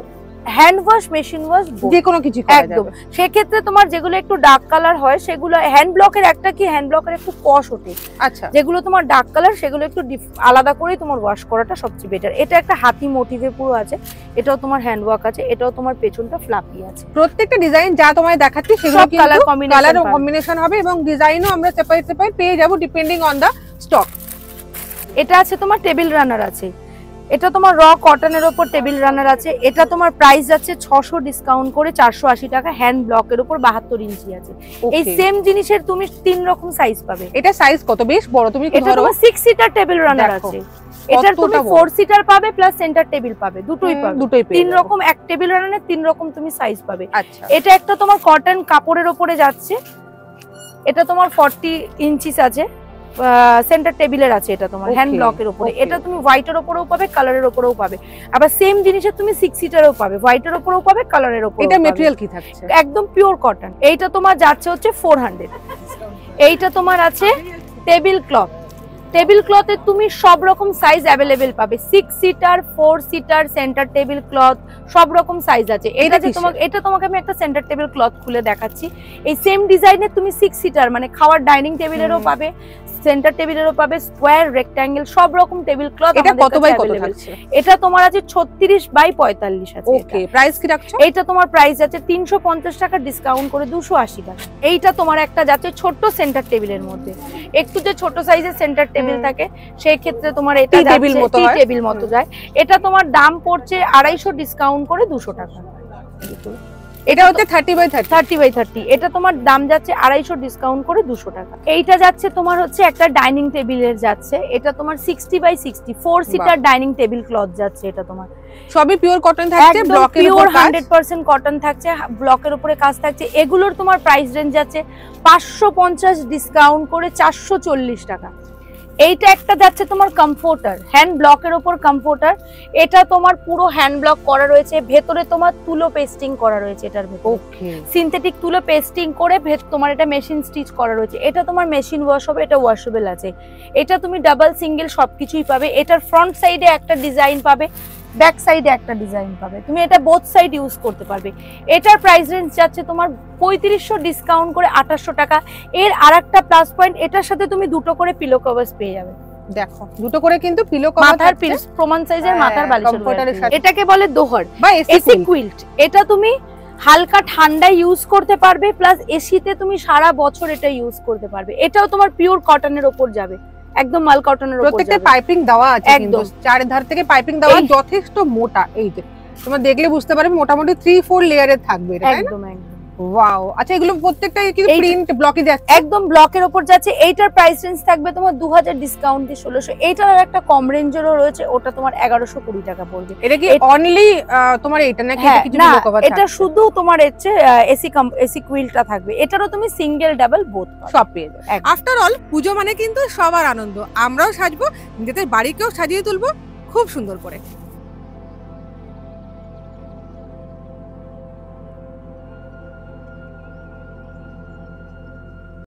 হ্যান্ড ওয়াশ, মেশিন ওয়াশ, যে কোনো কিছু করা একদম। যাবে। সেক্ষেত্রে তোমার যেগুলো একটু ডার্ক কালার হয় সেগুলো হ্যান্ড ব্লকের একটা কি হ্যান্ড ব্লকের একটু কষ ওঠে। আচ্ছা যেগুলো তোমার ডার্ক কালার সেগুলো একটু আলাদা করে তোমার ওয়াশ করাটা সবচেয়ে বেটার। এটা একটা হাতি মোটিভে পুরো আছে, এটাও তোমার হ্যান্ড ওয়ার্ক আছে, এটাও তোমার পেছনটা ফ্লাফি আছে। প্রত্যেকটা ডিজাইন যা তোমায় দেখাচ্ছি সেগুলো সব কিন্তু কালার কম্বিনেশন কম্বিনেশন হবে এবং ডিজাইনও আমরা সেপারেট সেপারেট পেয়ে যাব ডিপেন্ডিং অন দা স্টক। এটা আছে তোমার টেবিল রানার আছে, এটা তোমার র কটনের উপর টেবিল রানার আছে। এটা তোমার প্রাইস যাচ্ছে 600 ডিসকাউন্ট করে 480 টাকা। হ্যান্ড ব্লকের উপর 72 ইঞ্চি আছে। এই সেম জিনিসের তুমি 3 রকম সাইজ পাবে। এটা সাইজ কত? বেশ বড়। তুমি কি এটা ধরো তোমার 6 সিটার টেবিল রানার আছে। এটার তুমি 4 সিটার পাবে প্লাস সেন্টার টেবিল পাবে, দুটোই পাবে। দুটোই পেয়ে 3 রকম, এক টেবিল রানারে 3 রকম তুমি সাইজ পাবে। আচ্ছা এটা একটা তোমার কটন কাপড়ের উপরে যাচ্ছে, এটা তোমার 40 ইঞ্চিস আছে, সেন্টার টেবিলের আছে। এটা তোমার হ্যান্ড ব্লকের উপরে। এটা তুমি হোয়াইটের উপরেও পাবে, কালারের উপরেও পাবে। আবার সেম জিনিসের তুমি 6 সিটারও পাবে, হোয়াইটের উপরেও পাবে, কালারের উপরেও পাবে। এটা ম্যাটেরিয়াল কি থাকছে? একদম পিওর কটন। এইটা তোমার যাচ্ছে হচ্ছে 400। এইটা তোমার আছে টেবিল ক্লথ। টেবিল ক্লথে তুমি সব রকম সাইজ অ্যাভেলেবেল পাবে, 6 seater, 4 seater, centre table cloth, সব রকম সাইজ আছে। এটা তোমাকে আমি একটা সেন্টার টেবিল ক্লথ খুলে দেখাচ্ছি। এই সেম ডিজাইনের তুমি 6 সিটার মানে খাওয়ার ডাইনিং টেবিলেরও পাবে, সেন্টার টেবিলেরও পাবে, স্কোয়ার, রেক্ট্যাঙ্গেল, সব রকম টেবিল ক্লথ। এটা কত বাই কত থাকছে? এটা তোমার আছে 36 বাই 45 আছে। ওকে, প্রাইস কি রাখছো? এইটা তোমার প্রাইস আছে 350 টাকা ডিসকাউন্ট করে 280 টাকা। এইটা তোমার একটা যাচ্ছে ছোট সেন্টার টেবিলের মধ্যে, একটু যে ছোট সাইজের সেন্টার টেবিল থাকে সেই ক্ষেত্রে তোমার এটা টেবিল মতো যায়। এটা তোমার দাম পড়ছে 250 ডিসকাউন্ট করে 200 টাকা। এটা হচ্ছে 30 বাই 30। এটা তোমার দাম যাচ্ছে 250 ডিসকাউন্ট করে 200 টাকা। এইটা যাচ্ছে তোমার হচ্ছে একটা ডাইনিং টেবিলের যাচ্ছে, এটা তোমার 60 by 60 4 seater dining table cloth যাচ্ছে। এটা তোমার সবই পিওর কটন থাকছে, ব্লকের উপর পিওর 100% কটন থাকছে, ব্লকের উপরে কাজ থাকছে। এগুলোর তোমার প্রাইস রেঞ্জ যাচ্ছে 550 ডিসকাউন্ট করে 440 টাকা। এইটা একটা যাচ্ছে তোমার কমফোর্টার, হ্যান্ড ব্লকের উপর কমফোর্টার। এটা তোমার পুরো হ্যান্ড ব্লক করা রয়েছে, ভেতরে তোমার তুলো পেস্টিং করা রয়েছে। এটার ভেতরে ওকে সিনথেটিক তুলো পেস্টিং করে তোমার এটা মেশিন স্টিচ করা রয়েছে। এটা তোমার মেশিন ওয়াশ হবে, এটা ওয়াশেবল আছে। এটা তুমি ডাবল সিঙ্গেল সবকিছুই পাবে। এটার ফ্রন্ট সাইডে একটা ডিজাইন পাবে, ব্যাক সাইডে একটা ডিজাইন পাবে, তুমি এটা বোথ সাইড ইউজ করতে পারবে। এটার প্রাইস রেঞ্জ যাচ্ছে তোমার 3500 ডিসকাউন্ট করে 2800 টাকা। এর আরেকটা প্লাস পয়েন্ট, এটার সাথে তুমি দুটো করে পিলো কভারস পেয়ে যাবে। দেখো দুটো করে কিন্তু পিলো কভার মাথার প্রমাণ সাইজের মাথার বালিশের সাথে। এটাকে বলে দোহর বা এসি কুইল্ট। এটা তুমি হালকা ঠান্ডায় ইউজ করতে পারবে, প্লাস এসিতে তুমি সারা বছর এটা ইউজ করতে পারবে। এটাও তোমার পিওর কটনের উপর যাবে, একদম মাল কটনের উপর। প্রত্যেকটা পাইপিং দেওয়া আছে, কিন্তু চারধার থেকে পাইপিং দেওয়া, যথেষ্ট মোটা। এই যে তোমরা দেখলে বুঝতে পারবে মোটামুটি 3-4 লেয়ারের থাকবে এটা। একদম। ওয়াও। আচ্ছা এগুলো প্রত্যেকটা কি প্রিন্ট ব্লকে যাচ্ছে? একদম ব্লকের উপর যাচ্ছে। এইটার প্রাইস রেঞ্জ থাকবে তোমার 2000 ডিসকাউন্ট দিয়ে 1600। এইটার একটা কম রেঞ্জেরও রয়েছে, ওটা তোমার 1120 টাকা পড়বে। এটা কি অনলি তোমার এটা নাকি কিছু পিলো কভার থাকবে? এটা শুধু তোমার হচ্ছে এসি কুইলটা থাকবে। এটারও তুমি সিঙ্গেল ডাবল বোথ সব পেয়ে যাবে। আফটার অল পুজো মানে কিন্তু সবার আনন্দ, আমরাও সাজবো, নিজেদের বাড়িকেও সাজিয়ে তুলবো খুব সুন্দর করে।